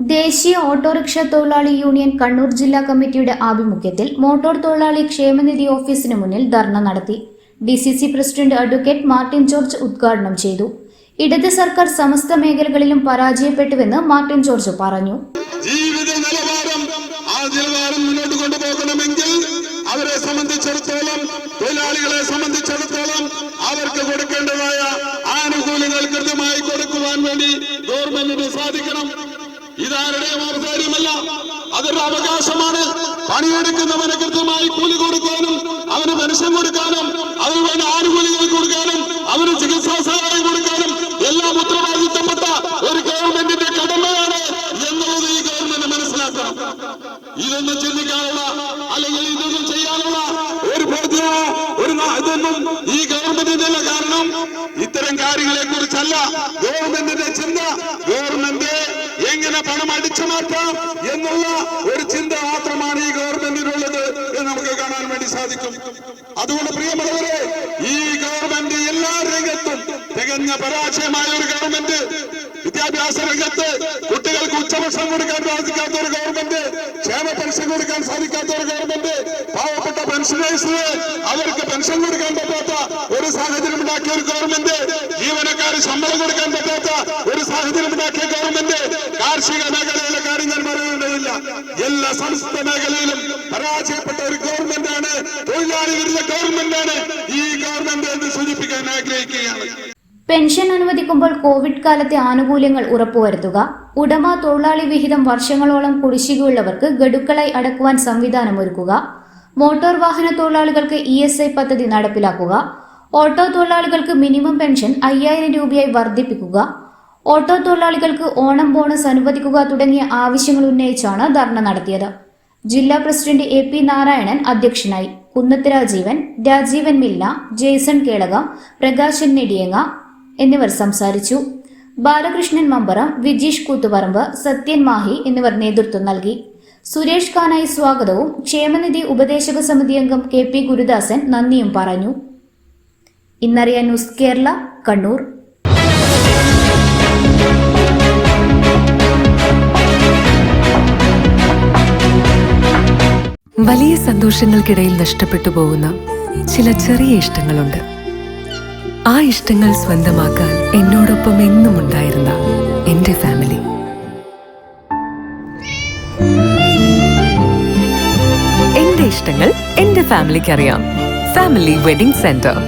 ദേശീയ ഓട്ടോറിക്ഷ തൊഴിലാളി യൂണിയൻ കണ്ണൂർ ജില്ലാ കമ്മിറ്റിയുടെ ആഭിമുഖ്യത്തിൽ മോട്ടോർ തൊഴിലാളി ക്ഷേമനിധി ഓഫീസിന് മുന്നിൽ ധർണ നടത്തി. DCC president advocate Martin George ഉദ്ഘാടനം ചെയ്തു. ഇടത് സർക്കാർ സമസ്ത മേഖലകളിലും പരാജയപ്പെട്ടുവെന്ന് മാർട്ടിൻ ജോർജ് പറഞ്ഞു. ജീവിത നിലവാരം മുന്നോട്ട് കൊണ്ടുപോകണമെങ്കിൽ അവരെ സംബന്ധിച്ചിടത്തോളം, തൊഴിലാളികളെ സംബന്ധിച്ചിടത്തോളം അവർക്ക് കൊടുക്കേണ്ടതായ ആനുകൂല്യങ്ങൾ കൃത്യമായി കൊടുക്കുവാൻ വേണ്ടി ഗവൺമെന്റിന് സാധിക്കണം. ഇതാരുടെയും ഔദാര്യമല്ല, അതൊരു അവകാശമാണ്. പണിയെടുക്കുന്നവന് കൃത്യമായി കൂലി കൊടുക്കാനും അവന് പെൻഷൻ കൊടുക്കാനും അവന് വേണ്ട ആനുകൂല്യങ്ങൾ കൊടുക്കാനും അവന് ചികിത്സാ സഹായം കൊടുക്കാനും എല്ലാം ഉത്തരവാദിത്തപ്പെട്ട ഒരു ഗവൺമെന്റിന്റെ കടമയാണ് എന്നുള്ളത് ഈ ഗവൺമെന്റ് മനസ്സിലാക്കണം. ഇതൊന്നും ചിന്തിക്കാനുള്ള അല്ലെങ്കിൽ ഇതൊന്നും ചെയ്യാനുള്ള ഒരു ബോധ്യമോ ഇതൊന്നും ഈ ഗവൺമെന്റിന്റെ കാരണം ഇത്തരം കാര്യങ്ങളെ കുറിച്ചല്ല ഗവൺമെന്റിന്റെ ചിന്ത. ഗവൺമെന്റ് എങ്ങനെ പണം അടിച്ചു മാറ്റാം എന്നുള്ള ഒരു ചിന്ത മാത്രമാണ് ഈ ഗവൺമെന്റിനുള്ളത് എന്ന് നമുക്ക് കാണാൻ വേണ്ടി സാധിക്കും. അതുകൊണ്ട് പ്രിയമുള്ളവരെ, ഈ ഗവൺമെന്റ് എല്ലാ രംഗത്തും തികഞ്ഞ പരാജയമായ ഒരു ഗവൺമെന്റ്. വിദ്യാഭ്യാസ രംഗത്ത് കുട്ടികൾക്ക് ഉച്ചഭക്ഷണം കൊടുക്കാൻ സാധിക്കാത്ത ഒരു ഗവൺമെന്റ്, ക്ഷേമ പെൻഷൻ കൊടുക്കാൻ സാധിക്കാത്ത ഒരു ഗവൺമെന്റ്, പാവപ്പെട്ട പെൻഷനേഴ്സിന് അവർക്ക് പെൻഷൻ കൊടുക്കാൻ പറ്റാത്ത ഒരു സാഹചര്യം ഉണ്ടാക്കിയ ഒരു ഗവൺമെന്റ്, ജീവനക്കാര് ശമ്പളം കൊടുക്കാൻ പറ്റാത്ത ഒരു സാഹചര്യം ഉണ്ടാക്കിയ ഗവൺമെന്റ്, കാർഷിക മേഖലയിലെ കാര്യം ഞാൻ പറയുകയില്ല, എല്ലാ സംസ്ഥാന മേഖലയിലും പരാജയപ്പെട്ട ഒരു ഗവൺമെന്റാണ്, തൊഴിലാളി വിരുദ്ധ ഗവൺമെന്റാണ് ഈ ഗവൺമെന്റ് എന്ന് സൂചിപ്പിക്കാൻ ആഗ്രഹിക്കുകയാണ്. പെൻഷൻ അനുവദിക്കുമ്പോൾ കോവിഡ് കാലത്തെ ആനുകൂല്യങ്ങൾ ഉറപ്പുവരുത്തുക. ഉടമ തൊഴിലാളി വിഹിതം വർഷങ്ങളോളം കുടിശ്ശികയുള്ളവർക്ക് ഗഡുക്കളായി അടക്കുവാൻ സംവിധാനമൊരുക്കുക. മോട്ടോർ വാഹന തൊഴിലാളികൾക്ക് ESI പദ്ധതി നടപ്പിലാക്കുക. ഓട്ടോ തൊഴിലാളികൾക്ക് മിനിമം പെൻഷൻ 5000 രൂപയായി വർദ്ധിപ്പിക്കുക. ഓട്ടോ തൊഴിലാളികൾക്ക് ഓണം ബോണസ് അനുവദിക്കുക തുടങ്ങിയ ആവശ്യങ്ങൾ ഉന്നയിച്ചാണ് ധർണ നടത്തിയത്. ജില്ലാ പ്രസിഡന്റ് AP നാരായണൻ അധ്യക്ഷനായി. കുന്നത്ത് രാജീവൻ, രാജീവൻ മില്ല, ജെയ്സൺ കേളകം, പ്രകാശൻ നെടിയങ്ങ എന്നിവർ സംസാരിച്ചു. ബാലകൃഷ്ണൻ മമ്പറം, വിജീഷ് കൂത്തുപറമ്പ്, സത്യൻ മാഹി എന്നിവർ നേതൃത്വം നൽകി. സുരേഷ് കാനായി സ്വാഗതവും ക്ഷേമനിധി ഉപദേശക സമിതി അംഗം KP ഗുരുദാസൻ നന്ദിയും പറഞ്ഞു. ഇന്നറിയാൻ ന്യൂസ് കേരള, കണ്ണൂർ. വലിയ സന്തോഷങ്ങൾക്കിടയിൽ നഷ്ടപ്പെട്ടു പോകുന്ന ചില ചെറിയ ഇഷ്ടങ്ങളുണ്ട്. ആ ഇഷ്ടങ്ങൾ സ്വന്തമാക്കാൻ എന്നോടൊപ്പം എന്നും ഉണ്ടായിരുന്ന എന്റെ ഫാമിലി. എന്റെ ഇഷ്ടങ്ങൾ എന്റെ ഫാമിലിക്ക് അറിയാം. Family wedding centre.